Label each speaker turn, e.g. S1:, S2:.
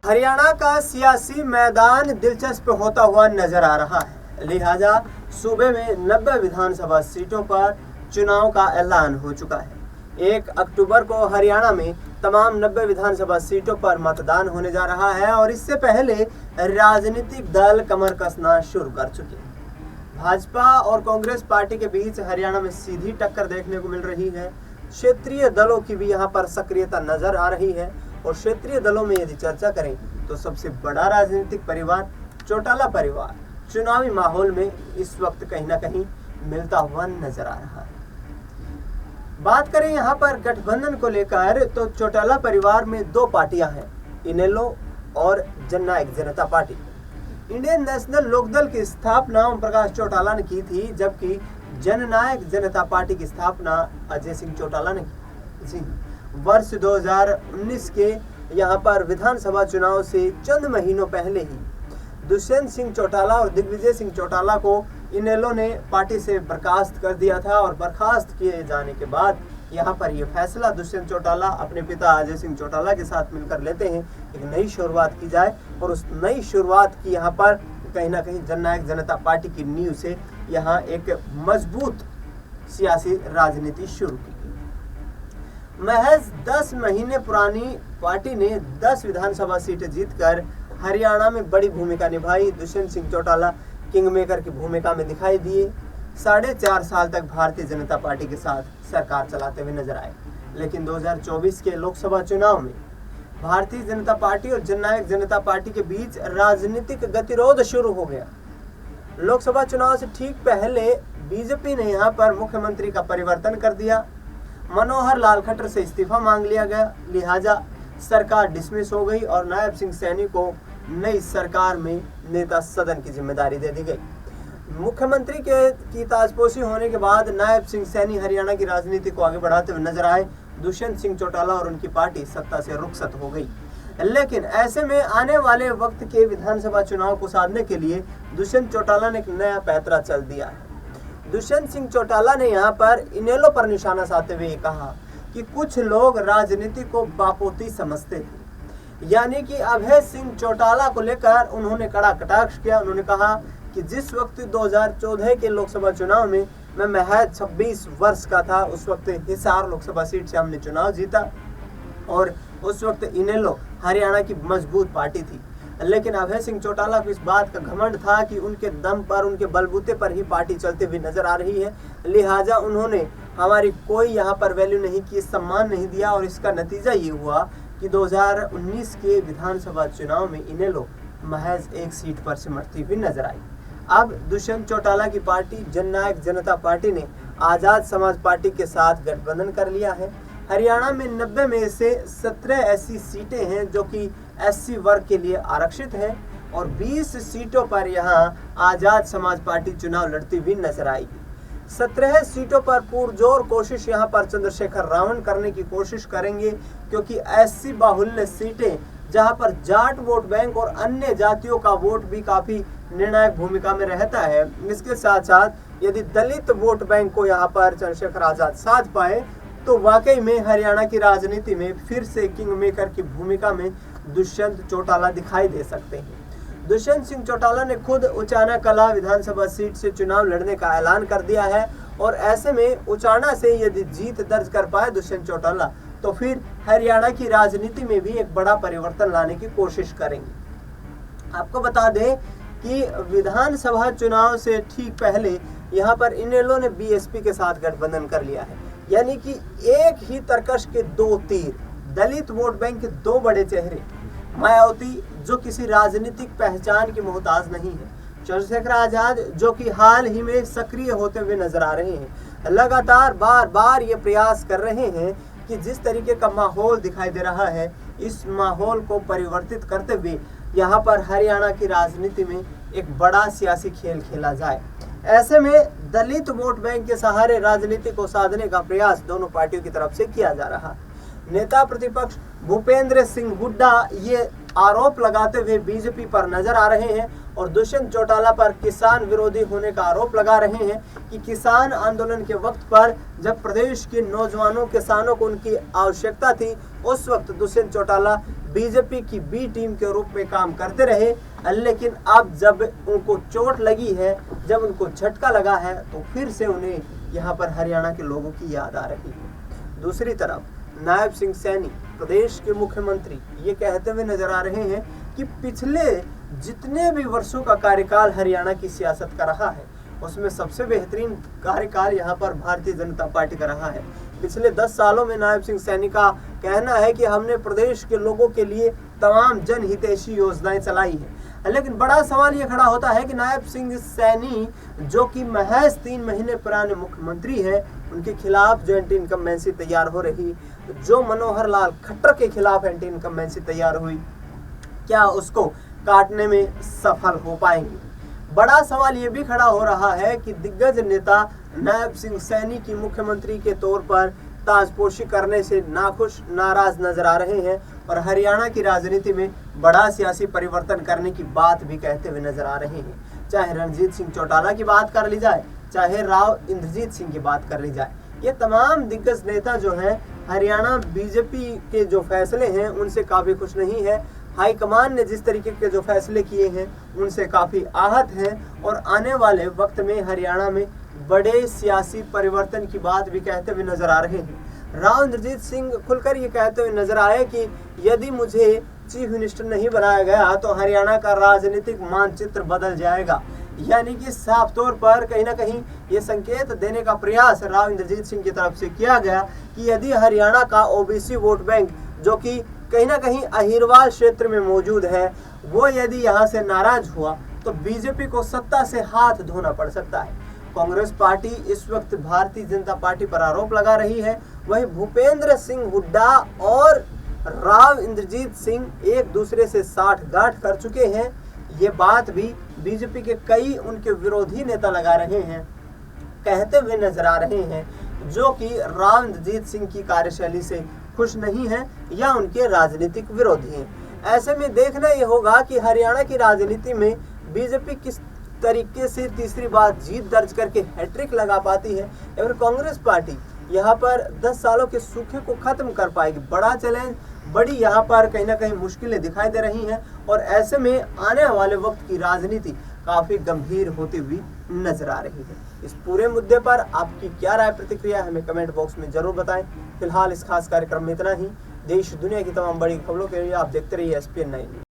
S1: हरियाणा का सियासी मैदान दिलचस्प होता हुआ नजर आ रहा है, लिहाजा सूबे में 90 विधानसभा सीटों पर चुनाव का ऐलान हो चुका है। 1 अक्टूबर को हरियाणा में तमाम 90 विधानसभा सीटों पर मतदान होने जा रहा है और इससे पहले राजनीतिक दल कमर कसना शुरू कर चुके हैं। भाजपा और कांग्रेस पार्टी के बीच हरियाणा में सीधी टक्कर देखने को मिल रही है। क्षेत्रीय दलों की भी यहाँ पर सक्रियता नजर आ रही है और क्षेत्रीय दलों में यदि चर्चा करें तो सबसे बड़ा राजनीतिक परिवार चौटाला परिवार चुनावी माहौल में इस वक्त कहीं ना कहीं मिलता हुआ नजर आ रहा है। बात करें यहाँ पर गठबंधन को लेकर तो चौटाला परिवार में 2 पार्टियां हैं, इनेलो और जननायक जनता पार्टी। इंडियन नेशनल लोकदल की स्थापना ओम प्रकाश चौटाला ने की थी, जबकि जननायक जनता पार्टी की स्थापना अजय सिंह चौटाला ने की। वर्ष 2019 के यहाँ पर विधानसभा चुनाव से चंद महीनों पहले ही दुष्यंत सिंह चौटाला और दिग्विजय सिंह चौटाला को इनेलो ने पार्टी से बर्खास्त कर दिया था और बर्खास्त किए जाने के बाद यहाँ पर यह फैसला दुष्यंत चौटाला अपने पिता अजय सिंह चौटाला के साथ मिलकर लेते हैं, एक नई शुरुआत की जाए और उस नई शुरुआत की यहाँ पर कहीं ना कहीं जननायक जनता पार्टी की नींव से यहाँ एक मजबूत सियासी राजनीति शुरू की गई। महज 10 महीने पुरानी पार्टी ने 10 विधानसभा सीटें जीतकर हरियाणा में बड़ी भूमिका निभाई। दुष्यंत सिंह चौटाला किंग मेकर की भूमिका में दिखाई दिए। 4.5 साल तक भारतीय जनता पार्टी के साथ सरकार चलाते हुए नजर आए, लेकिन 2024 के लोकसभा चुनाव में भारतीय जनता पार्टी और जननायक जनता पार्टी के बीच राजनीतिक गतिरोध शुरू हो गया। लोकसभा चुनाव से ठीक पहले बीजेपी ने यहाँ पर मुख्यमंत्री का परिवर्तन कर दिया। मनोहर लाल खट्टर से इस्तीफा मांग लिया गया, लिहाजा सरकार डिसमिस हो गई और नायब सिंह सैनी को नई सरकार में नेता सदन की जिम्मेदारी दे दी गई। मुख्यमंत्री की ताजपोशी होने के बाद नायब सिंह सैनी हरियाणा की राजनीति को आगे बढ़ाते हुए नजर आए। दुष्यंत सिंह चौटाला और उनकी पार्टी सत्ता से रुखसत हो गई, लेकिन ऐसे में आने वाले वक्त के विधानसभा चुनाव को साधने के लिए दुष्यंत चौटाला ने एक नया पैंतरा चल दिया है। दुष्यंत सिंह चौटाला ने यहाँ पर इनेलो पर निशाना साधते हुए कहा कि कुछ लोग राजनीति को बापोती समझते थे, यानी कि अभय सिंह चौटाला को लेकर उन्होंने कड़ा कटाक्ष किया। उन्होंने कहा कि जिस वक्त 2014 के लोकसभा चुनाव में मैं महज 26 वर्ष का था, उस वक्त हिसार लोकसभा सीट से हमने चुनाव जीता और उस वक्त इनेलो हरियाणा की मजबूत पार्टी थी, लेकिन अभय सिंह चौटाला को इस बात का घमंड था कि उनके दम पर, उनके बलबूते पर ही पार्टी चलते हुए नजर आ रही है, लिहाजा उन्होंने हमारी कोई यहाँ पर वैल्यू नहीं की, सम्मान नहीं दिया और इसका नतीजा ये हुआ कि 2019 के विधानसभा चुनाव में इनेलो महज 1 सीट पर सिमटती हुई नजर आई। अब दुष्यंत चौटाला की पार्टी जननायक जनता पार्टी ने आजाद समाज पार्टी के साथ गठबंधन कर लिया है। हरियाणा में 90 में से 17 ऐसी सीटें हैं जो कि एससी वर्ग के लिए आरक्षित हैं और 20 सीटों पर यहाँ आजाद समाज पार्टी चुनाव लड़ती हुई नजर आएगी। 17 सीटों पर पुरजोर कोशिश यहाँ पर चंद्रशेखर रावण करने की कोशिश करेंगे, क्योंकि एससी बाहुल्य सीटें जहाँ पर जाट वोट बैंक और अन्य जातियों का वोट भी काफी निर्णायक भूमिका में रहता है। इसके साथ साथ यदि दलित वोट बैंक को यहाँ पर चंद्रशेखर आजाद साध पाए तो वाकई में हरियाणा की राजनीति में फिर से किंग मेकर की भूमिका में दुष्यंत चौटाला दिखाई दे सकते हैं। दुष्यंत सिंह चौटाला ने खुद उचाना कला विधानसभा सीट से चुनाव लड़ने का ऐलान कर दिया है और ऐसे में उचाना से यदि जीत दर्ज कर पाए दुष्यंत चौटाला तो फिर हरियाणा की राजनीति में भी एक बड़ा परिवर्तन लाने की कोशिश करेंगे। आपको बता दें कि विधानसभा चुनाव से ठीक पहले यहाँ पर इनेलो ने बीएसपी के साथ गठबंधन कर लिया है, यानी कि एक ही तरकश के 2 तीर, दलित वोट बैंक के 2 बड़े चेहरे, मायावती जो किसी राजनीतिक पहचान की मोहताज नहीं है, चंद्रशेखर आजाद जो कि हाल ही में सक्रिय होते हुए नजर आ रहे हैं, लगातार बार बार ये प्रयास कर रहे हैं कि जिस तरीके का माहौल दिखाई दे रहा है इस माहौल को परिवर्तित करते हुए यहाँ पर हरियाणा की राजनीति में एक बड़ा सियासी खेल खेला जाए। ऐसे में दलित वोट बैंक के सहारे राजनीति को साधने का प्रयास दोनों पार्टियों की तरफ से किया जा रहा है। नेता प्रतिपक्ष भूपेंद्र सिंह हुड्डा ये आरोप लगाते हुए बीजेपी पर नजर आ रहे हैं और दुष्यंत चौटाला पर किसान विरोधी होने का आरोप लगा रहे हैं कि किसान आंदोलन के वक्त पर जब प्रदेश के नौजवानों किसानों को उनकी आवश्यकता थी, उस वक्त दुष्यंत चौटाला बीजेपी की बी टीम के रूप में काम करते रहे। लेकिन अब जब उनको चोट लगी है, जब उनको झटका लगा है, तो फिर से उन्हें यहाँ पर हरियाणा के लोगों की याद आ रही है। दूसरी तरफ नायब सिंह सैनी प्रदेश के मुख्यमंत्री ये कहते हुए नजर आ रहे हैं कि पिछले जितने भी वर्षों का कार्यकाल हरियाणा की सियासत का रहा है, उसमें सबसे बेहतरीन कार्यकाल यहाँ पर भारतीय जनता पार्टी का रहा है। पिछले 10 सालों में नायब सिंह सैनी का कहना है कि हमने प्रदेश के लोगों के लिए तमाम जनहितैषी योजनाएं चलाई हैं। लेकिन बड़ा सवाल ये खड़ा होता है कि नायब सिंह सैनी जो कि महज 3 महीने पुराने मुख्यमंत्री हैं, उनके खिलाफ जो एंटी इनकम्बेंसी तैयार हो रही, जो मनोहर लाल खट्टर के खिलाफ एंटी इनकम्बेंसी तैयार हुई, क्या उसको काटने में सफल हो पाएंगे? बड़ा सवाल ये भी खड़ा हो रहा है कि दिग्गज नेता नायब सिंह सैनी की मुख्यमंत्री के तौर पर ताजपोशी करने से नाखुश नाराज नजर आ रहे हैं और हरियाणा की राजनीति में बड़ा सियासी परिवर्तन करने की बात भी कहते हुए नजर आ रहे हैं। चाहे रणजीत सिंह चौटाला की बात कर ली जाए, चाहे राव इंद्रजीत सिंह की बात कर ली जाए, ये तमाम दिग्गज नेता जो हैं हरियाणा बीजेपी के जो फैसले हैं उनसे काफ़ी खुश नहीं है। हाईकमान ने जिस तरीके के जो फैसले किए हैं उनसे काफ़ी आहत हैं और आने वाले वक्त में हरियाणा में बड़े सियासी परिवर्तन की बात भी कहते हुए नजर आ रहे हैं। राव इंद्रजीत सिंह खुलकर ये कहते हुए नजर आए कि यदि मुझे चीफ मिनिस्टर नहीं बनाया गया तो हरियाणा का राजनीतिक मानचित्र बदल जाएगा। यानी कि साफ तौर पर कहीं ना कहीं ये संकेत देने का प्रयास राव इंद्रजीत सिंह की तरफ से किया गया कि यदि हरियाणा का ओबीसी वोट बैंक जो कि कहीं ना कहीं अहिरवाल क्षेत्र में मौजूद है, वो यदि यहाँ से नाराज हुआ तो बीजेपी को सत्ता से हाथ धोना पड़ सकता है। कांग्रेस पार्टी इस वक्त भारतीय जनता पार्टी पर आरोप लगा रही है, वहीं भूपेंद्र सिंह हुड्डा और राव इंद्रजीत सिंह एक दूसरे से साठगांठ कर चुके हैं। ये बात भी बीजेपी के कई उनके विरोधी नेता लगा रहे हैं, कहते हुए नजर आ रहे हैं, जो कि राव इंद्रजीत सिंह की कार्यशैली से खुश नहीं है या उनके राजनीतिक विरोधी हैं। ऐसे में देखना ये होगा कि हरियाणा की राजनीति में बीजेपी किस तरीके से तीसरी बार जीत दर्ज करके हैट्रिक लगा पाती है या फिर कांग्रेस पार्टी यहाँ पर 10 सालों के सूखे को खत्म कर पाएगी। बड़ा चैलेंज, बड़ी यहाँ पर कहीं ना कहीं मुश्किलें दिखाई दे रही हैं और ऐसे में आने वाले वक्त की राजनीति काफ़ी गंभीर होती हुई नजर आ रही है। इस पूरे मुद्दे पर आपकी क्या राय प्रतिक्रिया हमें कमेंट बॉक्स में जरूर बताएं। फिलहाल इस खास कार्यक्रम में इतना ही। देश दुनिया की तमाम बड़ी खबरों के लिए आप देखते रहिए SPN 9।